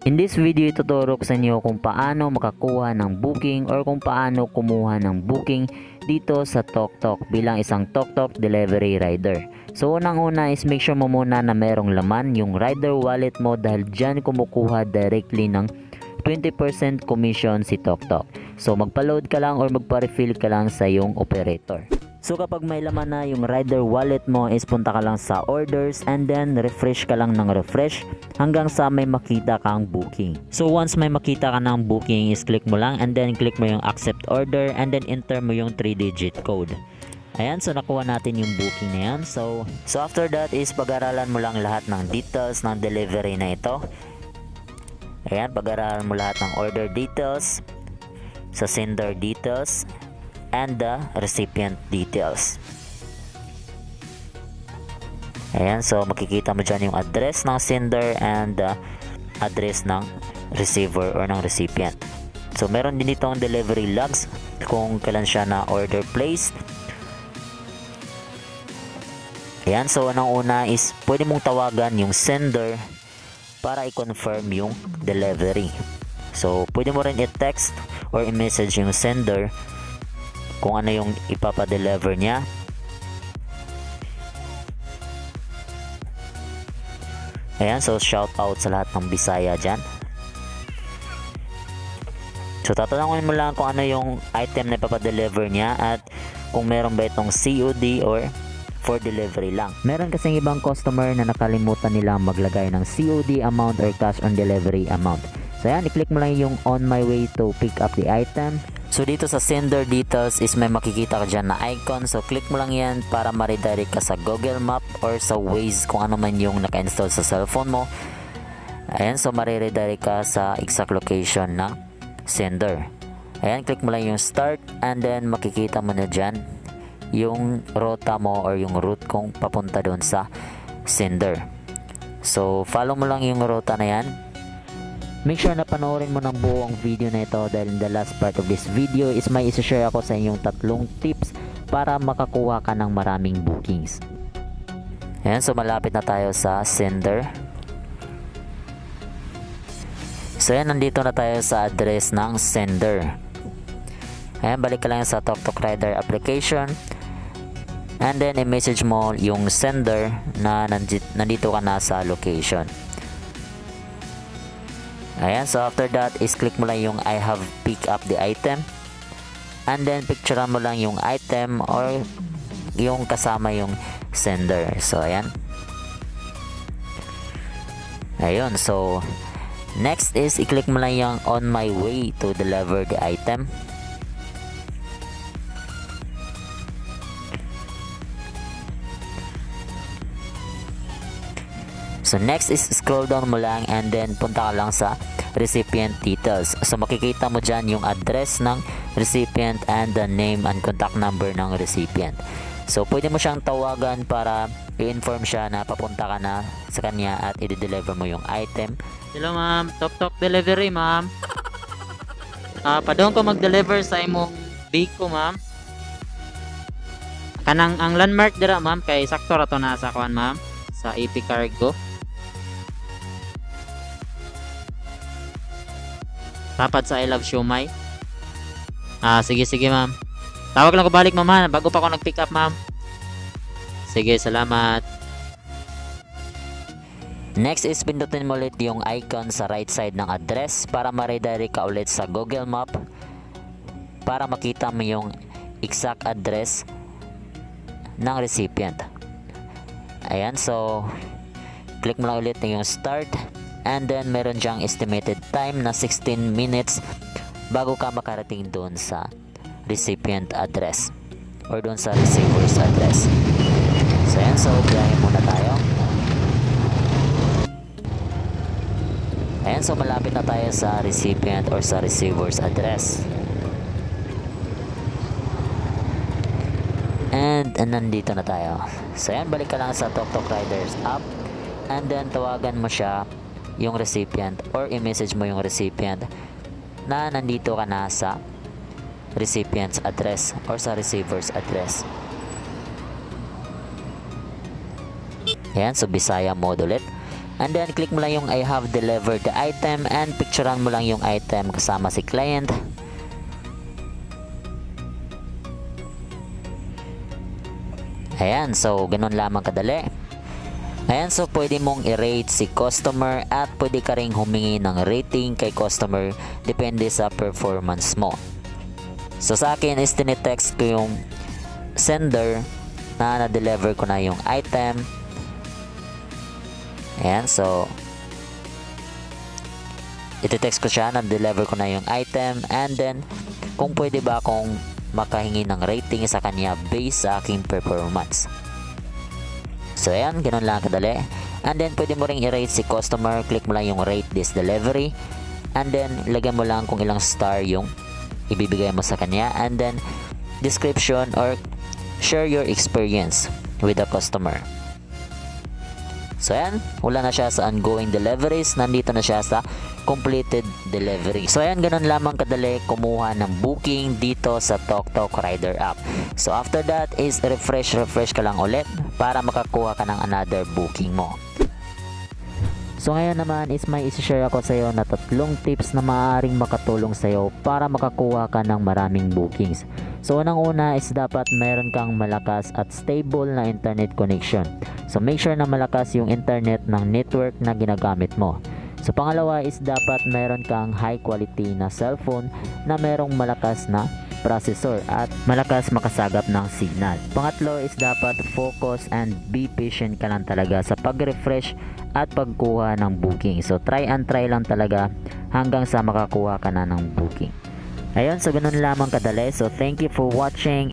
In this video, ituturo ko sa inyo kung paano makakuha ng booking or kung paano kumuha ng booking dito sa TokTok bilang isang TokTok delivery rider. So unang-una is make sure mo muna na merong laman yung rider wallet mo dahil dyan kumukuha directly ng 20% commission si TokTok. So magpa-load ka lang or magpa-refill ka lang sa yung operator. So kapag may laman na yung rider wallet mo is punta ka lang sa orders and then refresh ka lang ng refresh hanggang sa may makita kang booking. So once may makita ka ng booking is click mo lang and then click mo yung accept order and then enter mo yung 3-digit code. Ayan, so nakuha natin yung booking na yan. So after that is pag-aralan mo lang lahat ng details ng delivery na ito. Ayan, pag-aralan mo lahat ng order details, sa sender details, and the recipient details. Ayan, so makikita mo dyan yung address ng sender and the address ng receiver or ng recipient. So meron din dito ang delivery logs kung kailan siya na order placed. Ayan, so anong una is pwede mong tawagan yung sender para i-confirm yung delivery. So pwede mo rin i-text or i-message yung sender kung ano yung ipapadeliver niya. Ayan, so shout out sa lahat ng Bisaya dyan. So tatanungin mo lang kung ano yung item na ipapadeliver niya at kung meron ba itong COD or for delivery lang. Meron kasing ibang customer na nakalimutan nila maglagay ng COD amount or cash on delivery amount. So ayan, i-click mo lang yung on my way to pick up the item. So dito sa sender details is may makikita ka dyan na icon. So click mo lang yan para ma-redirect ka sa Google Map or sa Waze kung ano man yung naka-install sa cellphone mo. Ayan, so ma-redirect ka sa exact location ng sender. Ayan, click mo lang yung start and then makikita mo na dyan yung rota mo or yung route kung papunta doon sa sender. So follow mo lang yung rota na yan. Make sure na panoorin mo ng buong video na ito dahil in the last part of this video is may isa-share ako sa inyong 3 tips para makakuha ka ng maraming bookings. Ayan, so malapit na tayo sa sender. So ayan, nandito na tayo sa address ng sender. Ayan, balik ka lang sa TokTok Rider application and then i-message mo yung sender na nandito ka na sa location. Ayan, so after that is click mo lang yung I have picked up the item and then picturean mo lang yung item or yung kasama yung sender. So ayan. Ayun, so next is i-click mo lang yung on my way to deliver the item. So next is scroll down mo lang and then punta ka lang sa recipient details. So makikita mo dyan yung address ng recipient and the name and contact number ng recipient. So pwede mo siyang tawagan para i-inform siya na papunta ka na sa kanya at i-deliver mo yung item. Hello ma'am, TokTok delivery ma'am. Padong ko mag-deliver sa imong big ko ma'am. Kanang ang landmark dira ma'am kay sakto ra to na sa kuan ma'am sa AP Cargo. Tapat sa I Love Siomai. Sige ma'am. Tawag lang ko balik ma'am bago pa ako nag-pick up ma'am. Sige, salamat. Next is pindutin mo ulit yung icon sa right side ng address para ma-redirect ka ulit sa Google Map para makita mo yung exact address ng recipient. Ayan, so click mo lang ulit yung start and then meron dyang estimated time na 16 minutes bago ka makarating doon sa recipient address or doon sa receiver's address. So ayan, so biyahe muna tayo. Ayan, so malapit na tayo sa recipient or sa receiver's address. And nandito na tayo. So ayan, balik ka lang sa TokTok Riders app and then tawagan mo siya yung recipient or i-message mo yung recipient na nandito ka na sa recipient's address or sa receiver's address. Ayan, so Bisaya mode ulit. And then click mo lang yung I have delivered the item and picturean mo lang yung item kasama si client. Ayan, so ganun lamang kadali. Ayan, so pwede mong i-rate si customer at pwede ka ring humingi ng rating kay customer depende sa performance mo. So sa akin is tinitext ko yung sender na na-deliver ko na yung item. Ayan, so iti-text ko siya na deliver ko na yung item and then kung pwede ba akong makahingi ng rating sa kanya based sa aking performance. So ayan, ganun lang kadali. And then pwede mo ring i-rate si customer, click mo lang yung rate this delivery and then lagyan mo lang kung ilang star yung ibibigay mo sa kanya and then description or share your experience with the customer. So ayan, wala na siya sa ongoing deliveries, nandito na siya sa completed delivery. So ayan, ganun lamang kadali kumuha ng booking dito sa TalkTalk Rider app. So after that is refresh ka lang ulit para makakuha ka ng another booking mo. So ngayon naman is may isi-share ako sa iyo na 3 tips na maaaring makatulong sa iyo para makakuha ka ng maraming bookings. So unang-una is dapat meron kang malakas at stable na internet connection. So make sure na malakas yung internet ng network na ginagamit mo. So pangalawa is dapat meron kang high quality na cellphone na merong malakas na processor at malakas makasagap ng signal. Pangatlo is dapat focus and be patient ka lang talaga sa pag-refresh at pagkuha ng booking. So try and try lang talaga hanggang sa makakuha ka na ng booking. Ayun, so ganun lamang kadali. So thank you for watching.